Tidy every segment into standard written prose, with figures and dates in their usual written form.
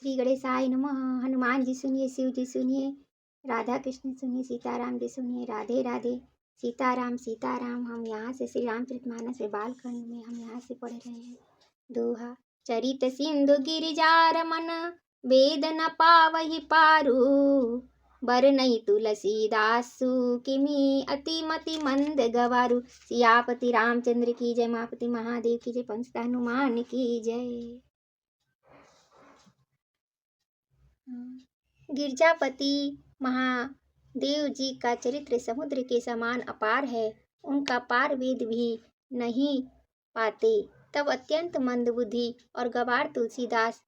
श्री गणेशाय नमः। हनुमान जी सुनिए, शिव जी सुनिए, राधा कृष्ण सुनिए, सीताराम जी सुनिए, राधे राधे। सीताराम सीताराम। हम यहाँ से श्री रामचरितमानस में बालखंड में हम यहाँ से पढ़ रहे हैं। दोहा। चरित सिंधु गिरिजा रमन, वेद न पावहि पारू। बरनई तुलसीदासु, किमी अति मति मंद गवारू। सियापति रामचंद्र की जय, मापति महादेव की जय, पंच हनुमान की जय। गिरजापति महादेव जी का चरित्र समुद्र के समान अपार है। उनका पार वेद भी नहीं पाते। तब अत्यंत मंदबुद्धि और गवार तुलसीदास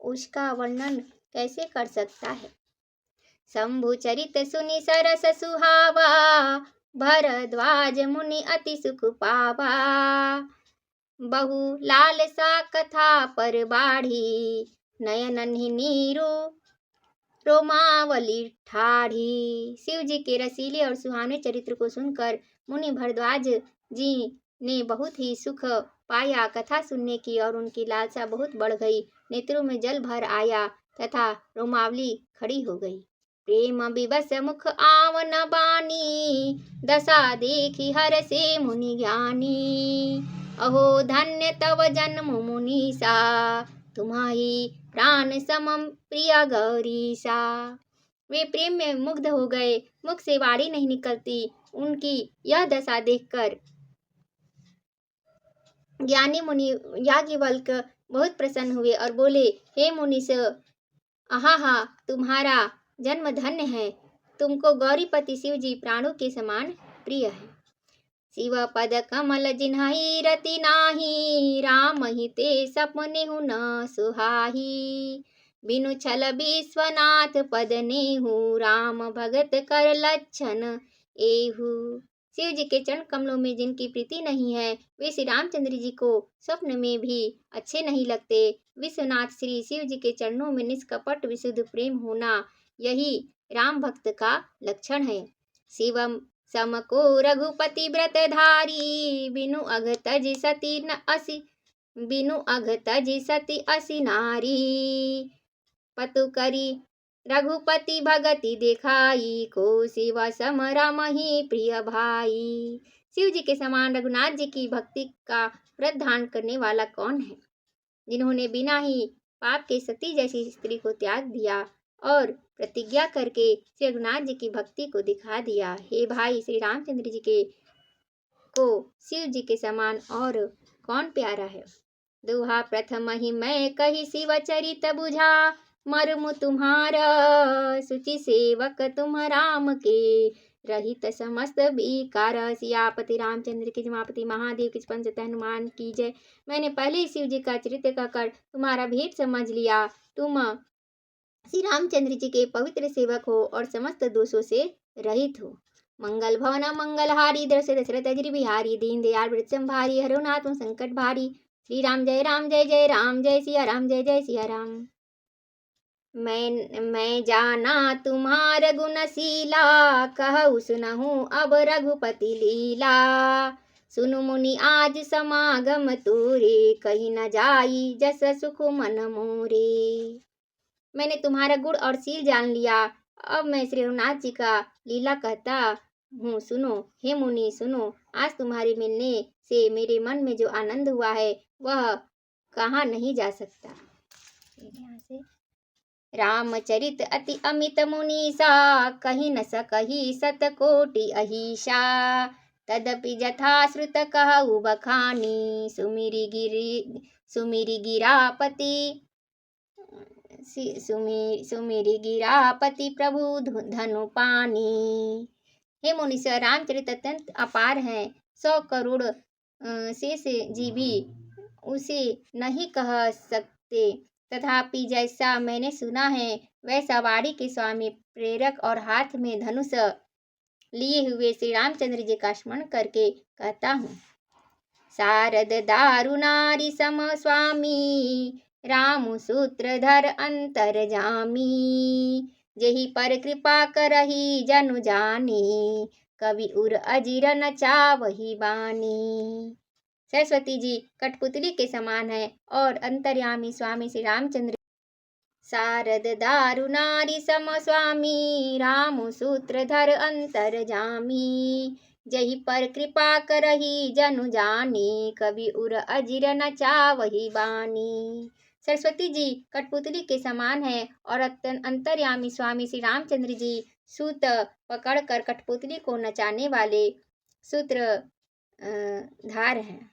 उसका वर्णन कैसे कर सकता है। शंभु चरित सुनि सरस सुहावा, भरद्वाज मुनि अति सुख पावा। बहु लालसा कथा पर बाढ़ी, नयन नीरू रोमावली ठाढ़ी। शिव जी के रसीले और सुहावने चरित्र को सुनकर मुनि भरद्वाज जी ने बहुत ही सुख पाया। कथा सुनने की और उनकी लालसा बहुत बढ़ गई। नेत्रों में जल भर आया तथा रोमावली खड़ी हो गई। प्रेम विवश मुख आवन बानी, दशा देखी हर से मुनि ज्ञानी। अहो धन्य तव जन्म मुनीसा, तुम्हारी प्राण समम प्रिय गौरीसा। वे प्रेम में मुग्ध हो गए, मुख से वाणी नहीं निकलती। उनकी यह दशा देखकर ज्ञानी मुनि याज्ञवल्क्य बहुत प्रसन्न हुए और बोले, हे मुनीश, आहा, तुम्हारा जन्म धन्य है। तुमको गौरीपति शिव जी प्राणों के समान प्रिय है। शिव पद कमल जिन्हई रति नाही, राम ही ते सपने न सुहाही। बिनु छल विश्वनाथ पद नेहु, राम भगत कर लक्षण एहु। शिव जी के चरण कमलों में जिनकी प्रीति नहीं है, वे श्री रामचंद्र जी को स्वप्न में भी अच्छे नहीं लगते। विश्वनाथ श्री शिव जी के चरणों में निष्कपट विशुद्ध प्रेम होना, यही राम भक्त का लक्षण है। शिवम सम को रघुपति व्रतधारी, बिनु अघ तज सती न असी, बिनु अघ तज सती असी नारी। पतु करी रघुपति भगति दिखाई, को शिव सम राम ही प्रिय भाई। शिव जी के समान रघुनाथ जी की भक्ति का व्रत धारण करने वाला कौन है, जिन्होंने बिना ही पाप के सती जैसी स्त्री को त्याग दिया और प्रतिज्ञा करके श्री रघुनाथ जी की भक्ति को दिखा दिया। हे भाई, श्री रामचंद्र जी के को शिव जी के समान और कौन प्यारा है। दोहा। प्रथम ही मैं कही शिव चरित बुझा, मर्म तुम्हारा सुचि सेवक तुम राम के, रहित समस्त विकार। सियापति रामचंद्र की, जमापति महादेव की, पंच हनुमान की जय। मैंने पहले ही शिव जी का चरित्र कहकर तुम्हारा भेद समझ लिया। तुम श्री रामचंद्र जी के पवित्र सेवक हो और समस्त दोषों से रहित हो। मंगल भवन मंगलहारी, दशरथ अजर बिहारी, दीन दयाल वृत संभारी, हरो नाथ संकट भारी। श्री राम जय जय राम, जय सिया राम जय जय सिया राम। मैं जाना तुम्हार गुणशीला, कहु सुनहु अब रघुपति लीला। सुनु मुनि आज समागम तोरे, कहीं न जाई जस सुख मन मोरे। मैंने तुम्हारा गुण और शील जान लिया। अब मैं श्री रघुनाथ जी का लीला कहता हूँ, सुनो। हे मुनि सुनो, आज तुम्हारे मिलने से मेरे मन में जो आनंद हुआ है वह कहाँ नहीं जा सकता। यहाँ से रामचरित अति अमित मुनीसा, कहीं न सकही सतकोटि अहिषा। तदपि जथा श्रुत कहु बखानी, सुमिरि गिरापति सुमिरि गिरापति प्रभु धनु पानी। हे मुनीश, रामचरित अत्यंत अपार है। 100 करोड़ शेष जी भी उसे नहीं कह सकते। तथापि जैसा मैंने सुना है वैसा वाणी के स्वामी, प्रेरक और हाथ में धनुष लिए हुए श्री रामचंद्र जी का स्मरण करके कहता हूँ। शारद दारु नारी सम स्वामी, रामु सूत्रधर अंतर जामी। जेहि पर कृपा करही जनु जानी, कवि उर अजीर न चावही बानी। सरस्वती जी कठपुतली के समान है और अंतर्यामी स्वामी श्री रामचंद्र शारद दारु नारी सम स्वामी, राम सूत्रधर अंतरजामी। जही पर कृपा करही जनु जानी, कवि उर अजिर न चावही बानी। सरस्वती जी कठपुतली के समान है और अंतर्यामी स्वामी श्री रामचंद्र जी सूत पकड़कर कठपुतली को नचाने वाले सूत्रधार हैं।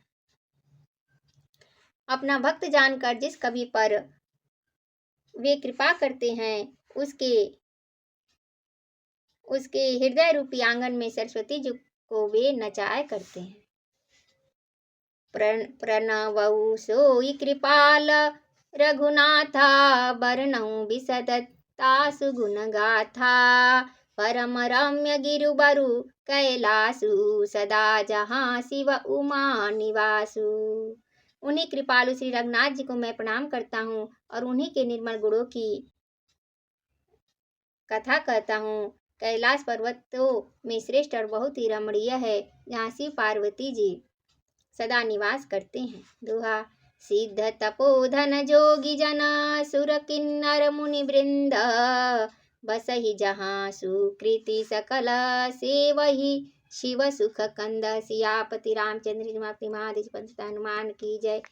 अपना भक्त जानकर जिस कवि पर वे कृपा करते हैं उसके हृदय रूपी आंगन में सरस्वती जी को वे नचाया करते हैं। प्रणवऊ सोई कृपाल रघुनाथा, बरनऊ बिसदत्तासु गुण गाथा। परम रम्य गिरुबरु कैलासु, सदा जहाँ शिव उमा निवासु। उन्हीं कृपालु श्री रघुनाथ जी को मैं प्रणाम करता हूँ और उन्हीं के निर्मल गुणों की कथा कहता हूँ। कैलाश पर्वतों में श्रेष्ठ और बहुत ही रमणीय है, जहाँ शिव पार्वती जी सदा निवास करते हैं। दोहा। सिद्ध तपोधन जोगी जना, सुर किन्नर मुनि वृंद। बसहि जहाँ सुकृति सकल, सेवहि शिव सुख कंद। सियापति रामचंद्र जी महादेव पंथ हनुमान की जय।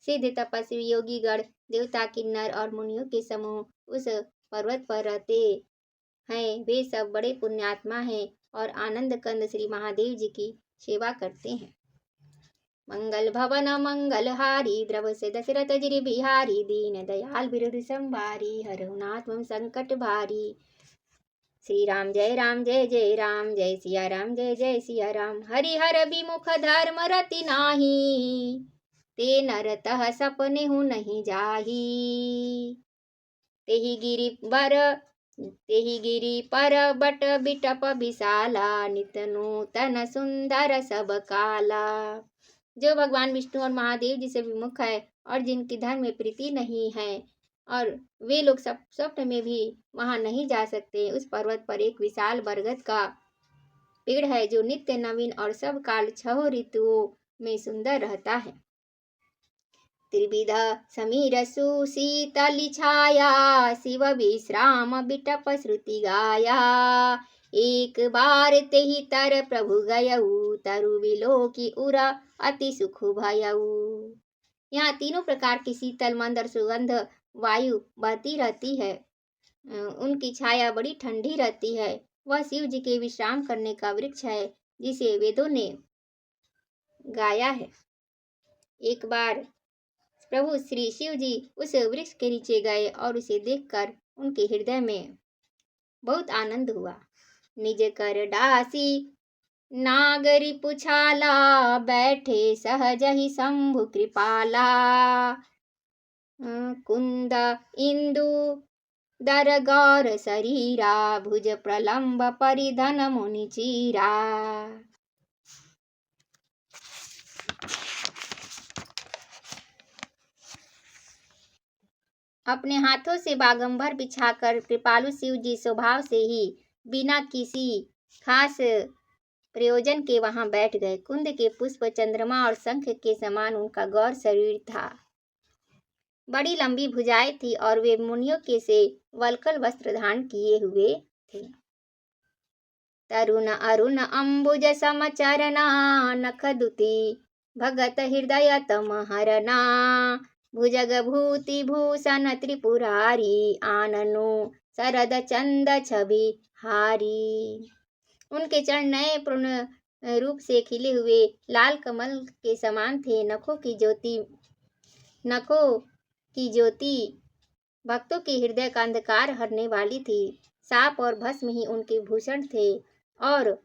सिद्ध तपस्वी योगी गण, देवता किन्नर और मुनियों के समूह उस पर्वत पर रहते हैं। वे सब बड़े पुण्यात्मा हैं और आनंद कंद श्री महादेव जी की सेवा करते हैं। मंगल भवन मंगलहारी, द्रव से दशरथ गिरि बिहारी। दीन दयाल बिरुद संभारी, हरहु नाथ मम संकट भारी। श्री राम जय जय राम, जय सिया राम जय जय सिया राम। हरिहर विमुख धर्म रति नाही, ते नर तह सपने हूँ नहीं जाही। तेहि गिरि पर बट बिटप विशाला, नित नूतन सुंदर सब काला। जो भगवान विष्णु और महादेव जी से विमुख है और जिनकी धर्म में प्रीति नहीं है और वे लोग स्वप्न में भी वहां नहीं जा सकते, उस पर्वत पर एक विशाल बरगद का पेड़ है जो नित्य नवीन और सब काल 6 ऋतुओं में सुंदर रहता है। त्रिविध समीर सुशीतली छाया, शिव विश्राम बिटप श्रुति गाया। एक बार तेहि तर प्रभु गयऊ, तरु विलोकी उर अति सुख भयऊ। यहाँ तीनों प्रकार की शीतल मंद और सुगंध वायु बहती रहती है। उनकी छाया बड़ी ठंडी रहती है। वह शिव जी के विश्राम करने का वृक्ष है जिसे वेदों ने गाया है। एक बार प्रभु श्री शिव जी उस वृक्ष के नीचे गए और उसे देखकर उनके हृदय में बहुत आनंद हुआ। निज कर डासी नागरी पुछाला, बैठे सहज ही शंभु कृपाला। कुंद इंदु दर गौर शरीरा, भुज प्रलंब परिधन मुनि चीरा। अपने हाथों से बागंबर बिछाकर कृपालु शिव जी स्वभाव से ही बिना किसी खास प्रयोजन के वहां बैठ गए। कुंद के पुष्प, चंद्रमा और शंख के समान उनका गौर शरीर था। बड़ी लंबी भुजाएं थी और वे मुनियों के से वल्कल वस्त्र धारण किए हुए थे। तरुण अरुण अंबुज समचरना, नख दुति भगत हृदय तम हरना। भुजग भूति भूषण त्रिपुरारी, आननो शरद चंद छवि हारी। उनके चरण नए पूर्ण रूप से खिले हुए लाल कमल के समान थे। नखों की ज्योति भक्तों के हृदय का अंधकार हरने वाली थी। साप और भस्म ही उनके भूषण थे और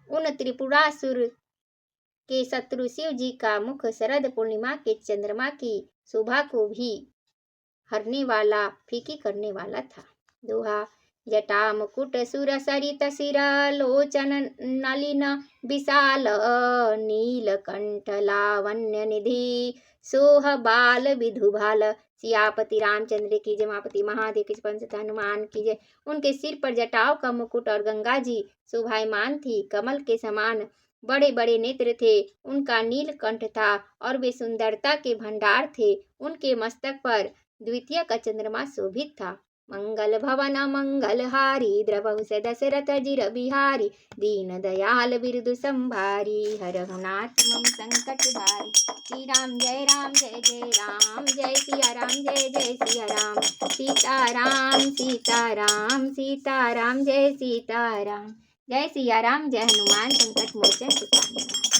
उन त्रिपुरासुर के शत्रु शिव जी का मुख शरद पूर्णिमा के चंद्रमा की शोभा को भी हरने वाला, फीकी करने वाला था। दोहा। जटा मुकुट सुर सरित सिर, लोचन नलिन विशाल। नीलकंठ लावण्य निधि, सोह बाल विधुभाल। सियापति रामचंद्र की जय, मापति महादेव की पंच हनुमान की जय। उनके सिर पर जटाओं का मुकुट और गंगा जी शोभायमान थी। कमल के समान बड़े बड़े नेत्र थे। उनका नीलकंठ था और वे सुंदरता के भंडार थे। उनके मस्तक पर द्वितीय का चंद्रमा शोभित था। मंगल भवन मंगलहारी द्रवहु से दशरथ जिर बिहारी दीन दयाल बिरदु संभारी हरहु नाथ मम संकट भारी। श्री राम जय जय राम जय सिया राम जय सिया राम सीताराम सीताराम सीताराम जय सीताराम। जय सिया राम जय हनुमान संकट मोचन सुखाने।